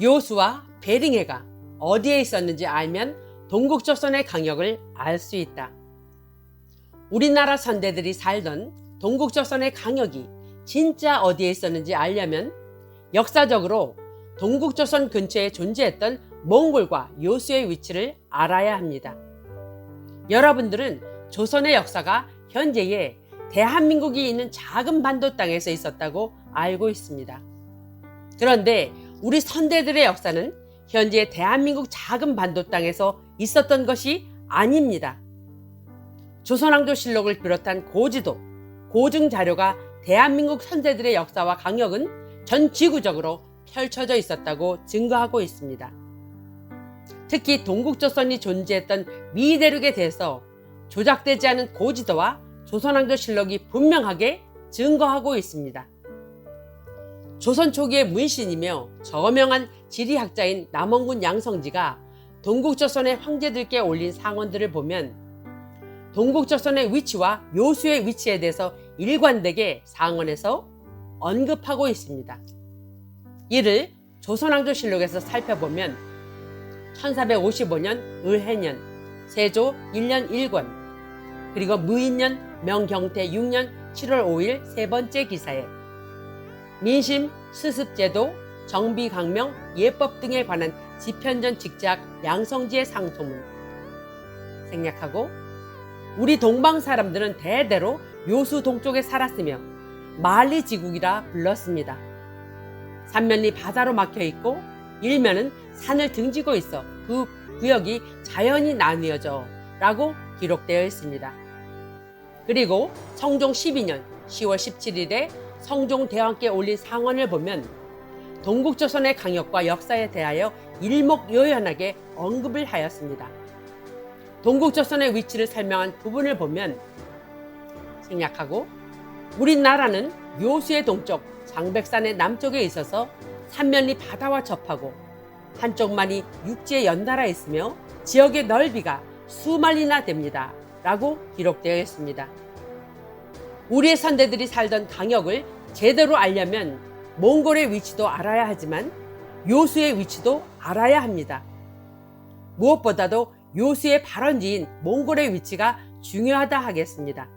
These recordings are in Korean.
요수와 베링해가 어디에 있었는지 알면 동국조선의 강역을 알 수 있다. 우리나라 선대들이 살던 동국조선의 강역이 진짜 어디에 있었는지 알려면 역사적으로 동국조선 근처에 존재했던 몽골과 요수의 위치를 알아야 합니다. 여러분들은 조선의 역사가 현재의 대한민국이 있는 작은 반도 땅에서 있었다고 알고 있습니다. 그런데 우리 선대들의 역사는 현재 대한민국 작은 반도 땅에서 있었던 것이 아닙니다. 조선왕조실록을 비롯한 고지도, 고증 자료가 대한민국 선대들의 역사와 강역은 전 지구적으로 펼쳐져 있었다고 증거하고 있습니다. 특히 동국조선이 존재했던 미대륙에 대해서 조작되지 않은 고지도와 조선왕조실록이 분명하게 증거하고 있습니다. 조선 초기의 문신이며 저명한 지리학자인 남원군 양성지가 동국조선의 황제들께 올린 상언들을 보면 동국조선의 위치와 요수의 위치에 대해서 일관되게 상언에서 언급하고 있습니다. 이를 조선왕조실록에서 살펴보면 1455년 을해년 세조 1년 1권 그리고 무인년 명경태 6년 7월 5일 세 번째 기사에 민심, 수습제도, 정비강명, 예법 등에 관한 지편전 직작 양성지의 상소문 생략하고 우리 동방 사람들은 대대로 요수 동쪽에 살았으며 만리지국이라 불렀습니다. 삼면이 바다로 막혀있고 일면은 산을 등지고 있어 그 구역이 자연히 나뉘어져 라고 기록되어 있습니다. 그리고 성종 12년 10월 17일에 성종대왕께 올린 상언을 보면 동국조선의 강역과 역사에 대하여 일목요연하게 언급을 하였습니다. 동국조선의 위치를 설명한 부분을 보면 생략하고 우리나라는 요수의 동쪽 장백산의 남쪽에 있어서 삼면이 바다와 접하고 한쪽만이 육지에 연달아 있으며 지역의 넓이가 수만리나 됩니다. 라고 기록되어 있습니다. 우리의 선대들이 살던 강역을 제대로 알려면 몽골의 위치도 알아야 하지만 요수의 위치도 알아야 합니다. 무엇보다도 요수의 발원지인 몽골의 위치가 중요하다 하겠습니다.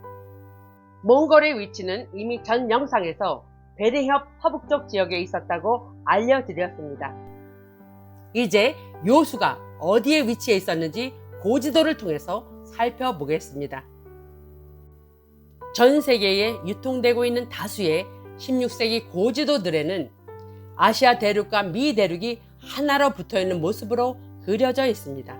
몽골의 위치는 이미 전 영상에서 베르협 서북쪽 지역에 있었다고 알려드렸습니다. 이제 요수가 어디에 위치해 있었는지 고지도를 통해서 살펴보겠습니다. 전 세계에 유통되고 있는 다수의 16세기 고지도들에는 아시아 대륙과 미 대륙이 하나로 붙어있는 모습으로 그려져 있습니다.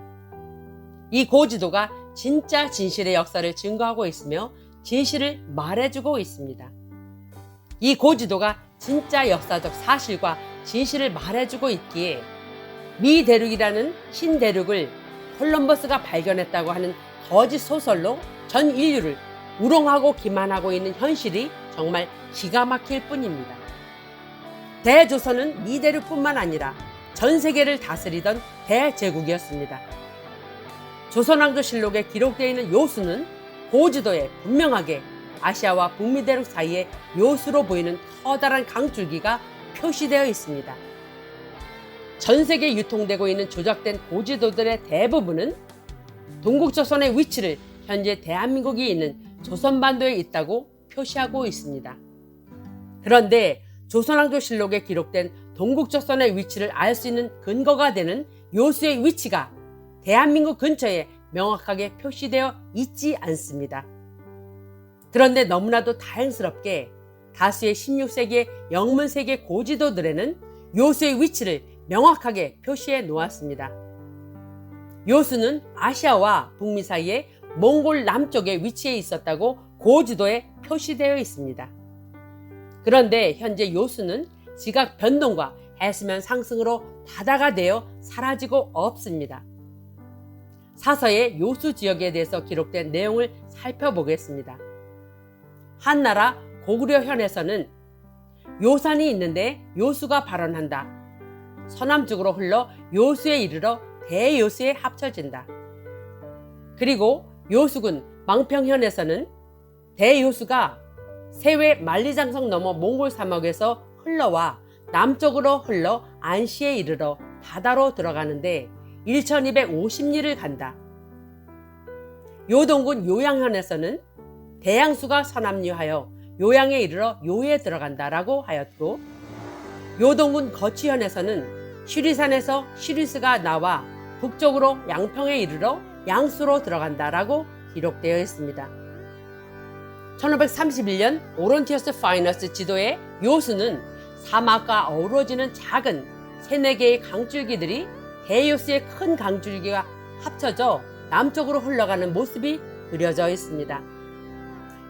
이 고지도가 진짜 진실의 역사를 증거하고 있으며 진실을 말해주고 있습니다. 이 고지도가 진짜 역사적 사실과 진실을 말해주고 있기에 미 대륙이라는 신대륙을 콜럼버스가 발견했다고 하는 거짓 소설로 전 인류를 우롱하고 기만하고 있는 현실이 정말 기가 막힐 뿐입니다. 대조선은 미대륙뿐만 아니라 전 세계를 다스리던 대제국이었습니다. 조선왕조실록에 기록되어 있는 요수는 고지도에 분명하게 아시아와 북미 대륙 사이에 요수로 보이는 커다란 강줄기가 표시되어 있습니다. 전 세계에 유통되고 있는 조작된 고지도들의 대부분은 동국조선의 위치를 현재 대한민국이 있는 조선반도에 있다고 표시하고 있습니다. 그런데 조선왕조실록에 기록된 동국조선의 위치를 알 수 있는 근거가 되는 요수의 위치가 대한민국 근처에 명확하게 표시되어 있지 않습니다. 그런데 너무나도 다행스럽게 다수의 16세기의 영문세계 고지도들에는 요수의 위치를 명확하게 표시해 놓았습니다. 요수는 아시아와 북미 사이에 몽골 남쪽에 위치해 있었다고 고지도에 표시되어 있습니다. 그런데 현재 요수는 지각 변동과 해수면 상승으로 바다가 되어 사라지고 없습니다. 사서의 요수 지역에 대해서 기록된 내용을 살펴보겠습니다. 한나라 고구려현에서는 요산이 있는데 요수가 발원한다. 서남쪽으로 흘러 요수에 이르러 대요수에 합쳐진다. 그리고 요수군 망평현에서는 대요수가 세외 만리장성 넘어 몽골 사막에서 흘러와 남쪽으로 흘러 안시에 이르러 바다로 들어가는데 1250리를 간다. 요동군 요양현에서는 대양수가 서남류하여 요양에 이르러 요에 들어간다라고 하였고, 요동군 거취현에서는 쉬리산에서 쉬리스가 나와 북쪽으로 양평에 이르러 양수로 들어간다라고 기록되어 있습니다. 1531년 오론티어스 파이너스 지도의 요수는 사막과 어우러지는 작은 3-4개의 강줄기들이 대요수의 큰 강줄기와 합쳐져 남쪽으로 흘러가는 모습이 그려져 있습니다.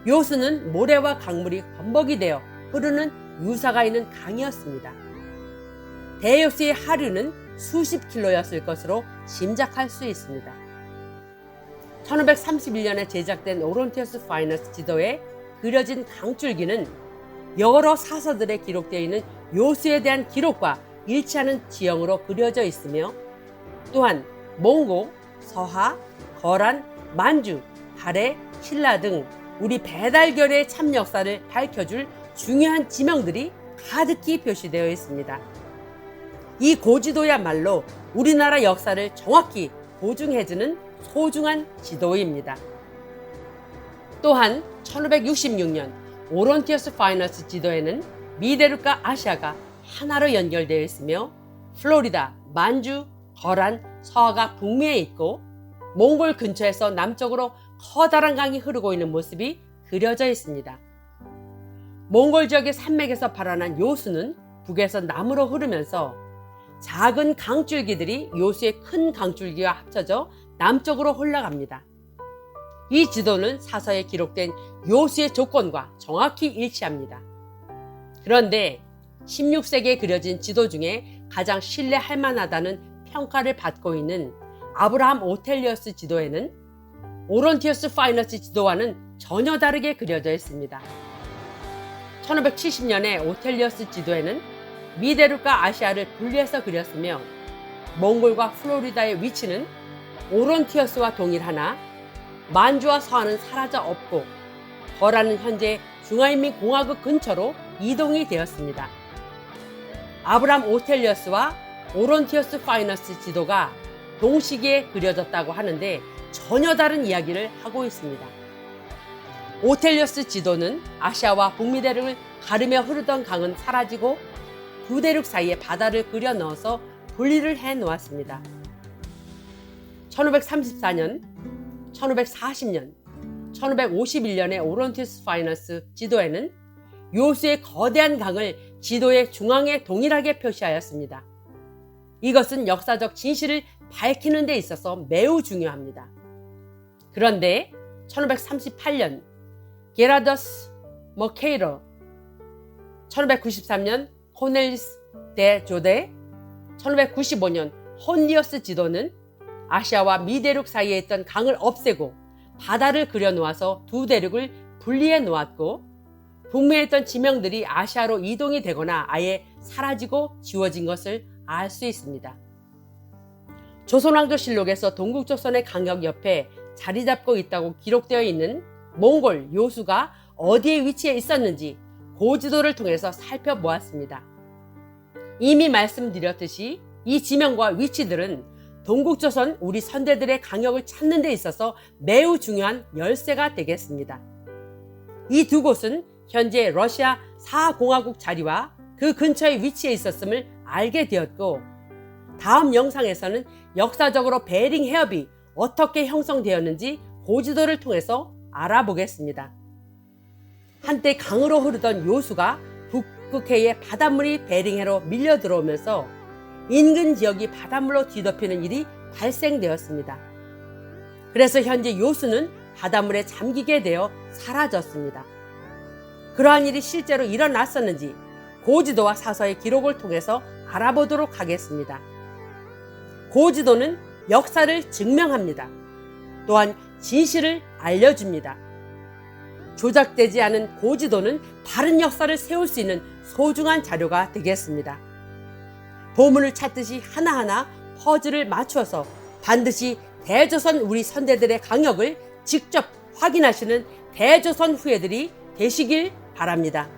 요수는 모래와 강물이 범벅이 되어 흐르는 유사가 있는 강이었습니다. 대요수의 하류는 수십 킬로였을 것으로 짐작할 수 있습니다. 1531년에 제작된 오론티어스 파이너스 지도에 그려진 강줄기는 여러 사서들에 기록되어 있는 요수에 대한 기록과 일치하는 지형으로 그려져 있으며, 또한 몽고, 서하, 거란, 만주, 발해, 신라 등 우리 배달결의 참 역사를 밝혀줄 중요한 지명들이 가득히 표시되어 있습니다. 이 고지도야말로 우리나라 역사를 정확히 보증해주는 소중한 지도입니다. 또한 1566년 오론티어스 파이너스 지도에는 미대륙과 아시아가 하나로 연결되어 있으며, 플로리다, 만주, 거란, 서하가 북미에 있고 몽골 근처에서 남쪽으로 커다란 강이 흐르고 있는 모습이 그려져 있습니다. 몽골 지역의 산맥에서 발원한 요수는 북에서 남으로 흐르면서 작은 강줄기들이 요수의 큰 강줄기와 합쳐져 남쪽으로 흘러갑니다. 이 지도는 사서에 기록된 요수의 조건과 정확히 일치합니다. 그런데 16세기에 그려진 지도 중에 가장 신뢰할 만하다는 평가를 받고 있는 아브라함 오텔리어스 지도에는 오론티어스 파이너스 지도와는 전혀 다르게 그려져 있습니다. 1570년에 오텔리어스 지도에는 미대륙과 아시아를 분리해서 그렸으며, 몽골과 플로리다의 위치는 오론티어스와 동일하나 만주와 서하는 사라져 없고 거란은 현재 중화인민공화국 근처로 이동이 되었습니다. 아브람 오텔리어스와 오론티어스 파이너스 지도가 동시기에 그려졌다고 하는데 전혀 다른 이야기를 하고 있습니다. 오텔리어스 지도는 아시아와 북미 대륙을 가르며 흐르던 강은 사라지고 두 대륙 사이에 바다를 그려 넣어서 분리를 해 놓았습니다. 1534년, 1540년, 1551년의 오론티어스 파이너스 지도에는 요수의 거대한 강을 지도의 중앙에 동일하게 표시하였습니다. 이것은 역사적 진실을 밝히는 데 있어서 매우 중요합니다. 그런데 1538년 게라더스 머케이러, 1593년 코넬리스 데 조데, 1595년 혼리어스 지도는 아시아와 미대륙 사이에 있던 강을 없애고 바다를 그려 놓아서 두 대륙을 분리해 놓았고, 북미에 있던 지명들이 아시아로 이동이 되거나 아예 사라지고 지워진 것을 알 수 있습니다. 조선왕조실록에서 동국조선의 강역 옆에 자리 잡고 있다고 기록되어 있는 몽골 요수가 어디에 위치해 있었는지 고지도를 통해서 살펴보았습니다. 이미 말씀드렸듯이 이 지명과 위치들은 동국조선 우리 선대들의 강역을 찾는 데 있어서 매우 중요한 열쇠가 되겠습니다. 이 두 곳은 현재 러시아 사하공화국 자리와 그 근처에 위치해 있었음을 알게 되었고, 다음 영상에서는 역사적으로 베링 해협이 어떻게 형성되었는지 고지도를 통해서 알아보겠습니다. 한때 강으로 흐르던 요수가 북극해의 바닷물이 베링해로 밀려 들어오면서 인근 지역이 바닷물로 뒤덮이는 일이 발생되었습니다. 그래서 현재 요수는 바닷물에 잠기게 되어 사라졌습니다. 그러한 일이 실제로 일어났었는지 고지도와 사서의 기록을 통해서 알아보도록 하겠습니다. 고지도는 역사를 증명합니다. 또한 진실을 알려줍니다. 조작되지 않은 고지도는 바른 역사를 세울 수 있는 소중한 자료가 되겠습니다. 보물을 찾듯이 하나하나 퍼즐을 맞추어서 반드시 대조선 우리 선대들의 강역을 직접 확인하시는 대조선 후예들이 되시길 바랍니다.